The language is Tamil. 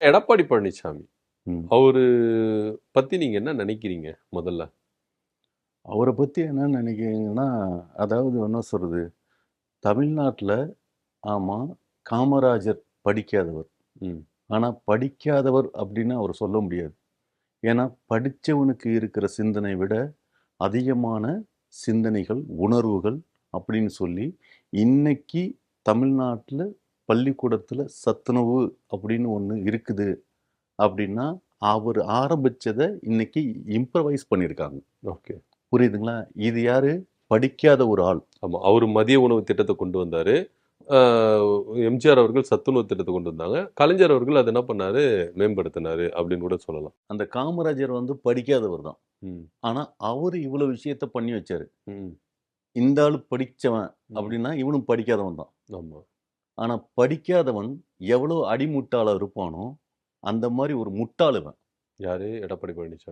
எடப்பாடி பழனிசாமி ம். அவரு பத்தி நீங்க என்ன நினைக்கிறீங்க முதல்ல? அவரை பற்றி என்ன நினைக்கிறீங்கன்னா, அதாவது என்ன சொல்கிறது, தமிழ்நாட்டில் ஆமாம் காமராஜர் படிக்காதவர். ம். ஆனால் படிக்காதவர் அப்படின்னு அவர் சொல்ல முடியாது. ஏன்னா படித்தவனுக்கு இருக்கிற சிந்தனை விட அதிகமான சிந்தனைகள், உணர்வுகள் அப்படின்னு சொல்லி இன்னைக்கு தமிழ்நாட்டில் பள்ளிக்கூடத்தில் சத்துணவு அப்படின்னு ஒன்று இருக்குது அப்படின்னா, அவர் ஆரம்பிச்சதை இன்னைக்கு இம்ப்ரவைஸ் பண்ணியிருக்காங்க. ஓகே. புரியுதுங்களா? இது யாரு? படிக்காத ஒரு ஆள். ஆமா. அவரு மதிய உணவு திட்டத்த கொண்டு வந்தாரு. ஆ எம்ஜிஆர் அவர்கள் சத்துணவு திட்டத்த கொண்டு வந்தாங்க. கலைஞர் அவர்கள் அத என்ன பண்ணாரு? மேம்படுத்தினாரு அப்படின்னு கூட சொல்லலாம். அந்த காமராஜர் படிக்காதவர் தான். ம். ஆனா, அவரு இவ்வளோ விஷயத்த பண்ணி வச்சாரு. ம். இந்த ஆளு படிச்சவன் ம். அப்படின்னா, இவனும் படிக்காதவன் தான். ஆமா. ஆனா, படிக்காதவன் எவ்வளோ அடிமுட்டாளா இருப்பானோ, அந்த மாரி ஒரு முட்டாள் இவன். யாரு? எடப்பாடி பழனிசாமி.